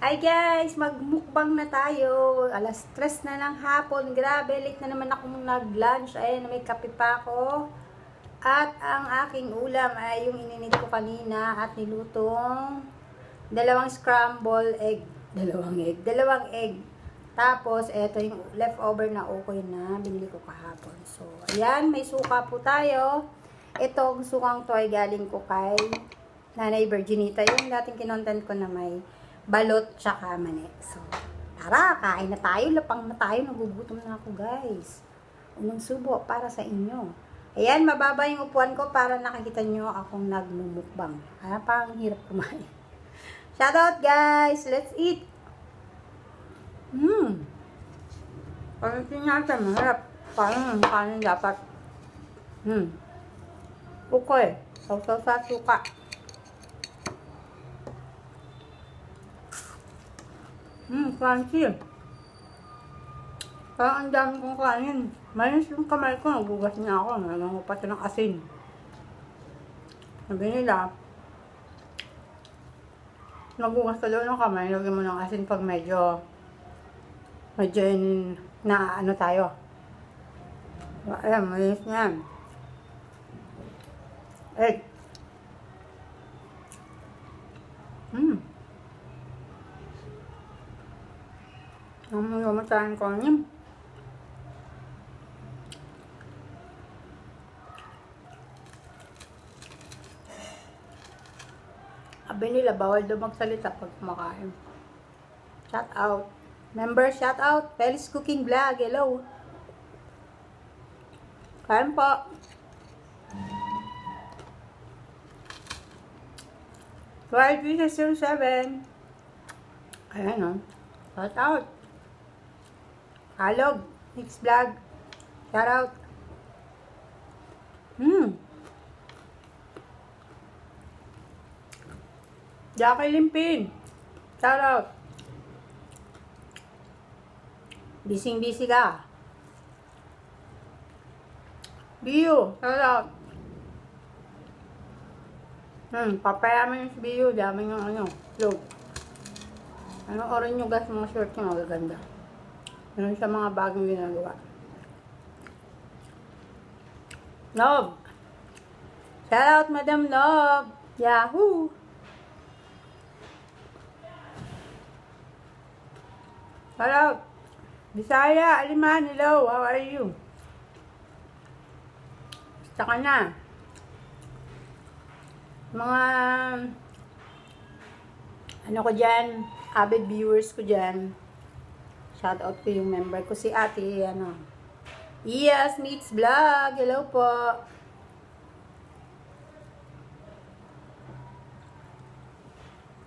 Hi guys! Magmukbang na tayo. Alas 3 na ng hapon. Grabe, late na naman akong nag-lunch. Ayan, may kape pa ako. At ang aking ulam ay yung ininit ko kanina at nilutong dalawang scramble egg. Dalawang egg. Tapos, eto yung leftover na ukoy na binili ko kahapon. So, ayan, may suka po tayo. Itong sukang to ay galing ko kay Nanay Virginita. Yung dating kinontent ko na may balot tsaka mani. So, tara, kain na tayo. Lapang na tayo. Nagugutom na ako, guys. Unang subo para sa inyo. Ayan, mababa yung upuan ko para nakikita nyo akong nagmumukbang. Parang hirap kumain. Shoutout, guys! Let's eat! Parang natin, mahirap. Parang kanin dapat. Okay. Sausaw sa suka. Crunchy. Parang ang dami kong kanin. Mayroon yung kamay ko, nagugas niya ako. Nangangupat ng asin. Sabi nila, nagugas ka daw ng kamay, lagyan mo ng asin pag medyo na ano tayo. Ayan, malinis niyan. Egg. Ang lumatayan ko niya. Sabi nila, bawal daw magsalita pag kumakain. Shout out. Member, shout out. Feliz Cooking Vlog. Hello. Kain po. YB07. Ayan o. Shout out. Halog. Mix Vlog. Shout out. Jackie Limpin. Shout out. Bising-busy ka. Biyo. Shout out. Papayaman yung si Biyo. Dami yung ano. Load. Anong orange yung gas mga short niya. Magaganda. Meron siya mga bagong ginagawa. Nob. Shout out, Madam Nob. Yahoo. Shout out. Bisaya, Aliman, hello. How are you? Basta ka na. Mga ano ko dyan, avid viewers ko dyan. Shoutout ko yung member ko, si ate, ano, Iyas Meets Vlog. Hello po.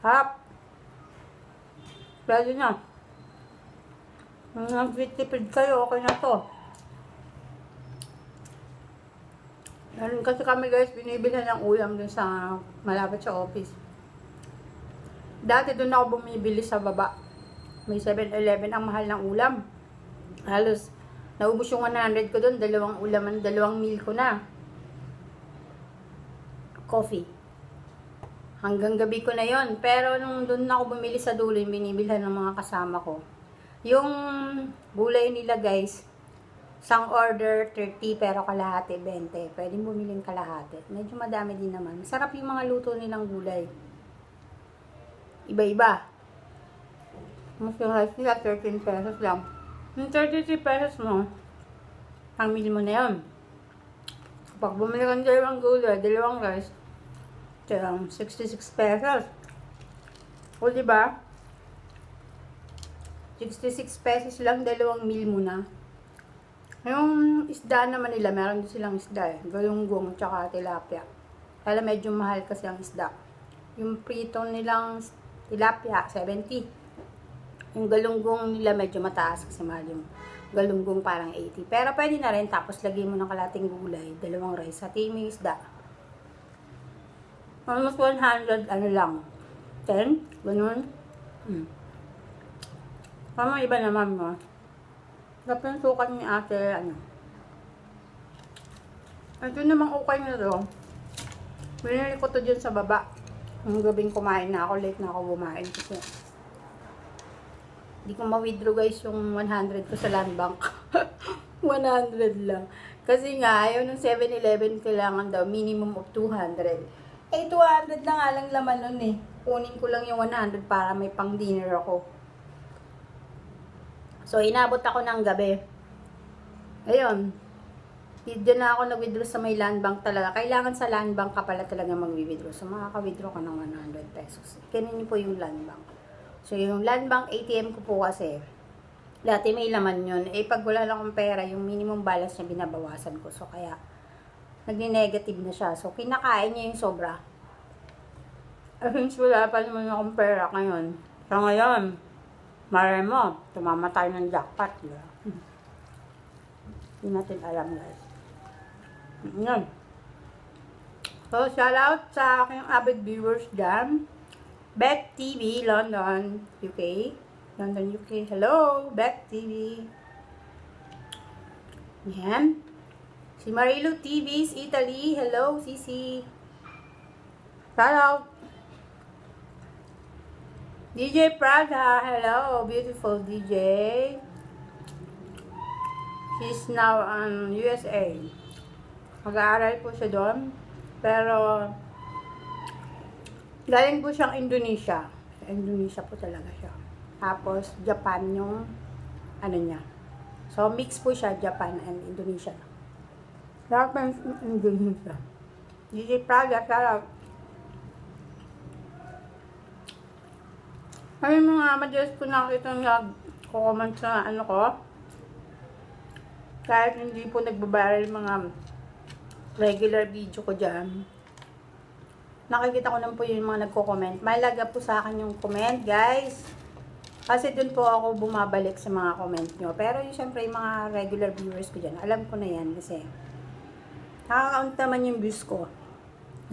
Hap. Pwede na. Kung nag-tipid kayo, okay na to. Meron kasi kami guys, binibilhan ng ulam dun sa malapit sa office. Dati dun ako bumibili sa baba. May 7-Eleven, ang mahal ng ulam. Halos, naubos yung 100 ko dun, dalawang ulaman, dalawang meal ko na. Coffee. Hanggang gabi ko na yon. Pero nung dun ako bumili sa dulo, yung binibilhan ng mga kasama ko. Yung gulay nila guys, isang order 30 pero kalahati 20. Pwedeng bumiling kalahati. Medyo madami din naman. Masarap yung mga luto nilang gulay. Iba-iba. Mas yung rice nila, 13 pesos lang. Yung 33 pesos mo, pamili mo na yun. Kapag bumili ka ng dalawang gulay, dalawang rice, 66 pesos. O diba? 66 pesos lang, dalawang meal mo na. Yung isda naman nila, meron din silang isda eh. Galunggong tsaka tilapia. Kaya medyo mahal kasi ang isda. Yung prito nilang tilapia, 70. Yung galunggong nila medyo mataas kasi mahal yung galunggong parang 80. Pero pwede na rin, tapos lagyan mo ng kalating gulay, dalawang rice, sa timing isda. Almost 100, ano lang, 10, ganun. Parang iba naman mo. Tapos yung sukat ni ate, ano. Ito namang okay na to. Binili ko to dyan sa baba. Ang gabing kumain na ako, late na ako kumain kasi Hindi ko ma-withdraw guys yung 100 ko sa land bank. 100 lang. Kasi nga, ayaw ng 7-Eleven, kailangan daw minimum of 200. Eh, 200 na nga lang laman nun eh. Kunin ko lang yung 100 para may pang dinner ako. So, inabot ako ng gabi. Ayun. Diyan na ako nag-withdraw sa may land bank talaga. Kailangan sa land bank ka pala talaga mag-withdraw. So, makaka-withdraw ka ng 100 pesos. Ganun po yung land bank. So, yung land bank ATM ko po kasi, dati may laman yun. Eh, pag wala lang akong pera, yung minimum balance niya binabawasan ko. So, kaya, nagni-negative na siya. So, kinakain niya yung sobra. Since wala pa naman akong pera ngayon. So, ngayon, mare mo, tumama tayo ng jackpot. Diba? Hindi natin alam, guys. Yan. So, shout out sa aking avid viewers dyan. Beck TV, London, UK. London, UK. Hello, Beck TV. Yan. Si Marilu TV's Italy. Hello, Sisi. Shout out. DJ Prada. Hello, beautiful DJ. She's now on USA. Mag-aaral po siya doon. Pero, galing po siyang Indonesia. Sa Indonesia po talaga siya. Tapos, Japan yung, ano niya. So, mix po siya, Japan and Indonesia. Japan and Indonesia. DJ Praga, shout. Ay, mga madalas ko nakita nag-comment sa ano ko. Kahit hindi po nagbabaral mga regular video ko dyan. Nakikita ko lang po yung mga nagko-comment. Mahalaga po sa akin yung comment, guys. Kasi dun po ako bumabalik sa mga comment nyo. Pero yung syempre yung mga regular viewers ko dyan, alam ko na yan kasi nakaka-count naman yung views ko.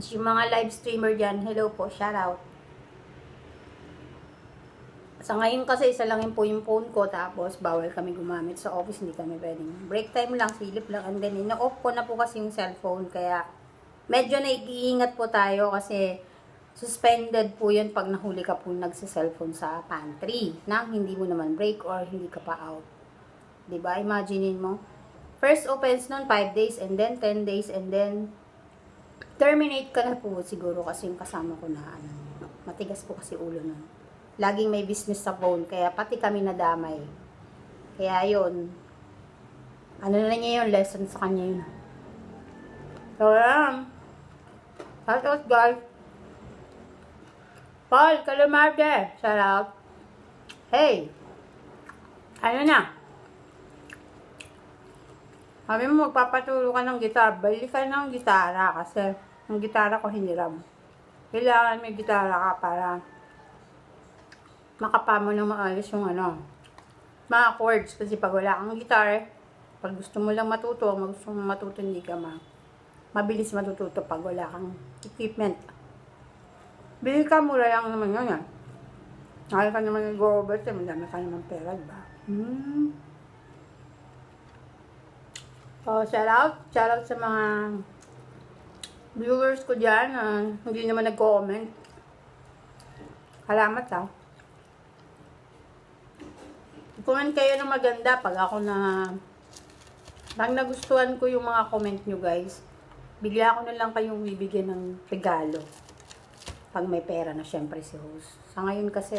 Kasi yung mga live streamer dyan, hello po, shout out. Sa ngayon kasi isa lang po yung phone ko, tapos bawal kami gumamit sa office, hindi kami pwedeng. Break time lang, silip lang, and then ina-off ko na po kasi yung cellphone, kaya medyo naiingat po tayo kasi suspended po yun pag nahuli ka po nagsa-cellphone sa pantry nang hindi mo naman break or hindi ka pa out. Diba? Imaginein mo. First offense nun, 5 days, and then 10 days, and then terminate ka na po siguro kasi yung kasama ko na ano, matigas po kasi ulo nun. Laging may business sa phone, kaya pati kami nadamay. Kaya yun, ano na niya yun, lesson sa kanya yun. So, shout out guys. Paul Calamarde, shout out. Hey, ano na? Sabi mo magpapatulo ka ng gitar, balik ka ng gitara kasi yung gitara ko hiniram. Kailangan may gitara ka para makapa mo ng maayos yung ano, mga chords. Kasi pag wala kang guitar, pag gusto mo lang matuto, hindi ka mabilis matututo pag wala kang equipment. Bili ka, mura lang naman yun yan. Nakal ka naman nag-overtime, madami ka naman pera, diba? So, shout out sa mga viewers ko dyan na hindi naman nag-comment. Salamat ha. Comment kayo ng maganda pag ako pag nagustuhan ko yung mga comment nyo guys, bigla ko na lang kayong bibigyan ng regalo pag may pera na syempre si host. Sa ngayon kasi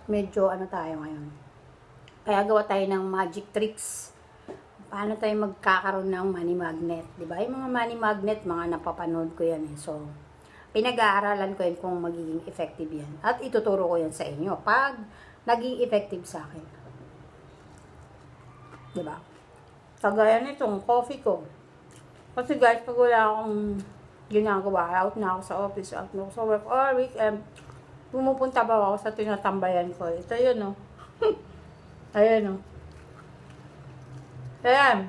medyo tayo ngayon, kaya gawa tayo ng magic tricks. Paano tayo magkakaroon ng money magnet, diba? Yung mga money magnet, mga napapanood ko yan so pinag-aaralan ko yan kung magiging effective yan at ituturo ko yan sa inyo pag naging effective sa akin. Diba? Kagaya nitong coffee ko. Kasi guys, pag wala akong ginagawa, out na ako sa office, out na ako sa work, or weekend, pumupunta ba ako sa tinatambayan ko. Ito yun, no? Ayan, no? Ayan.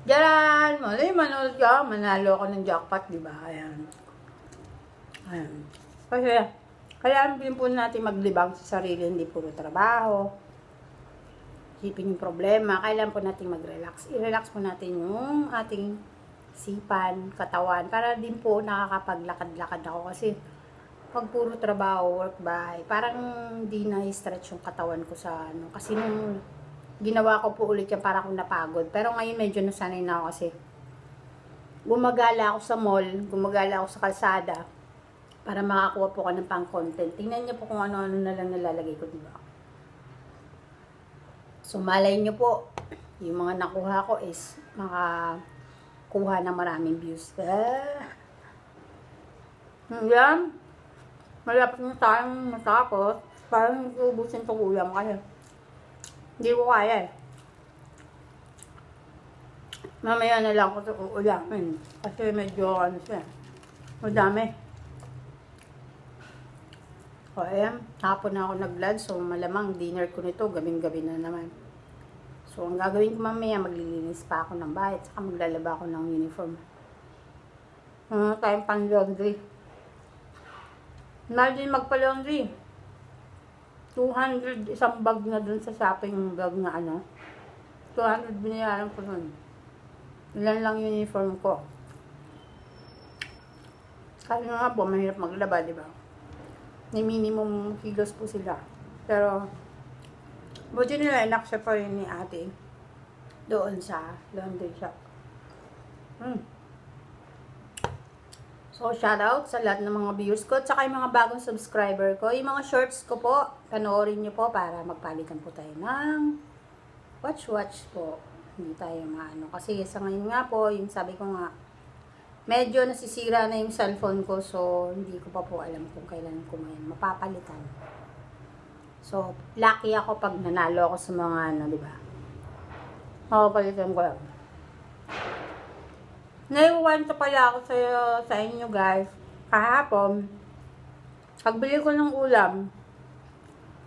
Diyan! Mali, manood ka. Manalo ako ng jackpot, diba? Ayan. Ayan. Kasi, kailangan din po natin maglibang sa sarili, hindi puro trabaho. Isipin yung problema, kailangan po natin mag-relax. I-relax po natin yung ating sipan, katawan, para din po nakakapaglakad-lakad ako kasi pag puro trabaho, work, bahay, parang hindi na-stretch yung katawan ko sa ano. Kasi nung ginawa ko po ulit yan, parang akong napagod. Pero ngayon medyo nasanay na ako kasi gumagala ako sa mall, gumagala ako sa kalsada para makakuha po ko ng pang-content. Tingnan niyo po kung ano-ano na lang nalalagay ko, diba? So, malay niyo po, yung mga nakuha ko is makakuha ng maraming views. Yan. Malapit na tayong matapos. Parang ubusin itong ulam kasi hindi ko kaya eh. Mamaya na lang ko ito uulamin. Kasi medyo ano siya. Madami. O ayan, hapon na ako nag-vlog. So malamang dinner ko nito, gabing-gabi na naman. So ang gagawin ko mamaya, maglilinis pa ako ng bahay. Saka maglalaba ako ng uniform. Tayong pan-laundry. Mahal din magpa-laundry. 200 isang bag na dun sa shopping bag na ano. 200 binayaran ko nun. Ilan lang uniform ko. Kasi nga po, mahirap maglaba, di ba? May minimum kilos po sila. Pero, buti nila, inaksya pa rin ni ate doon sa laundry shop. So, shoutout sa lahat ng mga viewers ko, at saka yung mga bagong subscriber ko. Yung mga shorts ko po, panoorin nyo po para magpalitan po tayo ng watch po. Hindi tayo maano. Kasi sa ngayon nga po, yung sabi ko nga, medyo nasisira na yung cellphone ko, so hindi ko pa po alam kung kailan ko ngayon mapapalitan. So, lucky ako pag nanalo ako sa mga ano, di ba? Mapapalitan ko lang. Naiwanta pala ako sa inyo guys. Kahapon, pagbili ko ng ulam,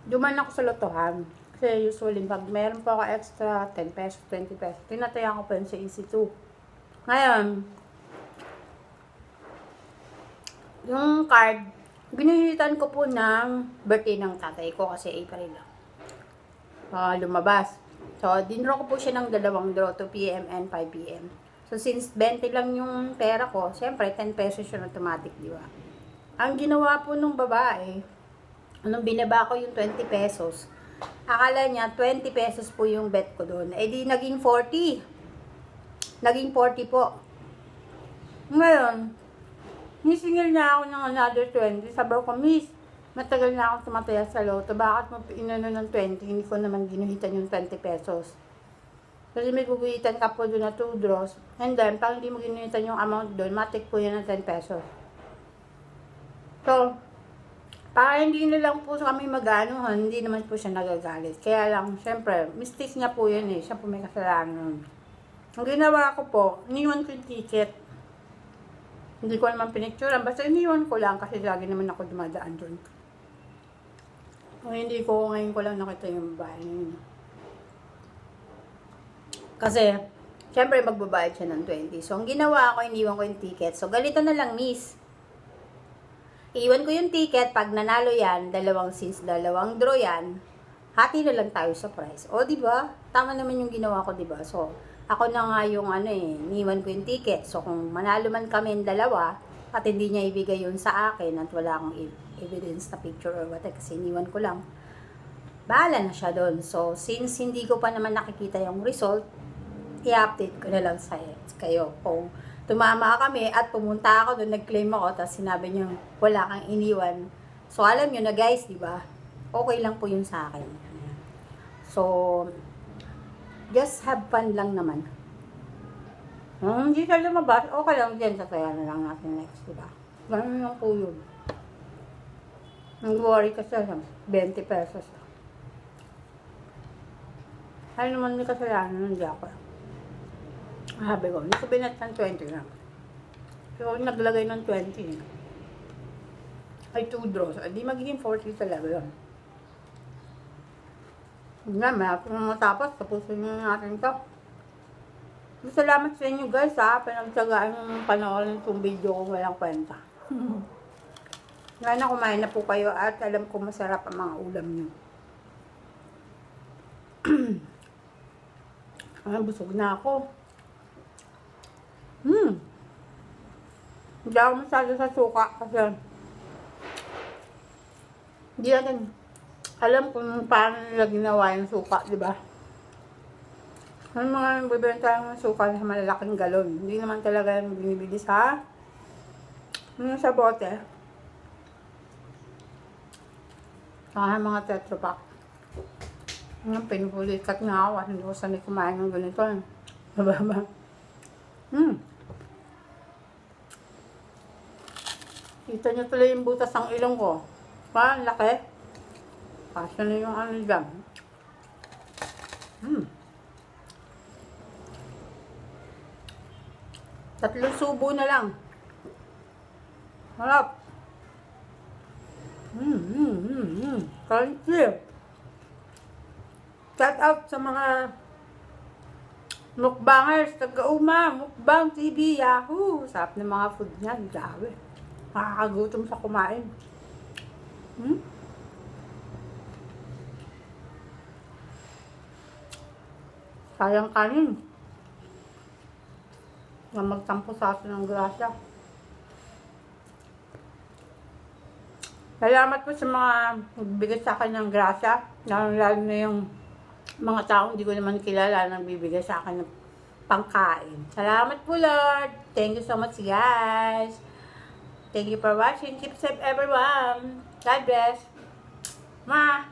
duman ako sa lotohan. Kasi usually, pag meron pa ako extra 10 pesos, 20 pesos, tinataya ko pa yun sa EC2. Ngayon, yung card, ginilitan ko po ng birthday ng tatay ko kasi April lang. Lumabas. So, dinraw ko po siya ng dalawang draw, 2 PM and 5 PM. So, since 20 lang yung pera ko, syempre, 10 pesos yun automatic, di ba? Ang ginawa po nung babae, nung binaba ko yung 20 pesos, akala niya 20 pesos po yung bet ko doon. Eh di, naging 40. Naging 40 po. Ngayon, nisingil niya ako ng another 20. Sabi ko, Miss, matagal na akong tumataya sa loto. Bakit mo inano ng 20? Hindi ko naman ginuhitan yung 20 pesos. Kasi may guguhitan ka po doon na 2 draws. And then, pag hindi mo ginuhitan yung amount doon, matik po yan ng 10 pesos. So, para hindi na lang po kami mag-anuhan, hindi naman po siya nagagalit. Kaya lang, syempre, mistake niya po yun eh. Siya po may kasalanan. Ang ginawa ko po, iniwan ko yung ticket. Hindi ko naman pinicturean. Basta iniwan ko lang kasi lagi naman ako dumadaan doon. O hindi ko, ngayon ko lang nakita yung babae. Kasi, syempre magbabayad siya ng 20. So, ang ginawa ko, iniwan ko yung ticket. So, ganito na lang, miss. Iwan ko yung ticket. Pag nanalo yan, dalawang draw yan, hati na lang tayo sa price. O, diba? Tama naman yung ginawa ko, diba? So, ako na nga yung iniwan ko yung ticket. So, kung manalo man kami yung dalawa, at hindi niya ibigay yun sa akin, at wala akong evidence na picture or what, kasi iniwan ko lang, bahala na siya doon. So, since hindi ko pa naman nakikita yung result, i-update ko na lang sa kayo. Kung tumama kami at pumunta ako doon, nag-claim ako, tapos sinabi niyo wala kang iniwan. So, alam niyo na guys, di ba? Okay lang po yun sa akin. So, just have fun lang naman. Hindi ka lumabas, okay lang din. Tataya na lang natin next, di ba? Ganun lang po yun. Nag-worry kasi 20 pesos. Ano naman may kasalanan, hindi ako. Sabi ko, hindi ko binat ng 20 na. So, naglagay ng 20. Ay, 2 draws. Di magiging 40 talaga yun. Hindi naman, kung matapos, tapusin na natin ito. Salamat sa inyo guys ha. Pinagtsagaan yung panoorin itong video ko walang kwenta. Sana kumain na po kayo at alam ko masarap ang mga ulam nyo. Busog na ako. Hindi ako masyado sa suka kasi Hindi natin alam kung paano nila ginawa yung suka, di ba? Ang mga bibenta ng suka sa malalaking galon. Hindi naman talaga yung binibili sa bote. Saka mga Tetra Pak. Pinupulikat nga ako. Hindi ko sanay kumain ng ganito. Mababa. Kita nyo tuloy yung butas ng ilong ko. Parang laki. Kasya na yung ano dyan. Tatlong subo na lang. Harap. Crunchy. Shout out sa mga mukbangers, taga-uma, mukbang TV, Yahoo. Sarap ng mga food niyan, grabe. Makakagutom sa kumain. Sayang kanin. Na magtampo sa atin ng grasya. Salamat po sa mga nagbibigay sa akin ng grasya. Lalo na yung mga taong hindi ko naman kilala nang bibigay sa akin ng pangkain. Salamat po, Lord. Thank you so much, guys. Thank you for watching. Keep safe, everyone. God bless. Ma.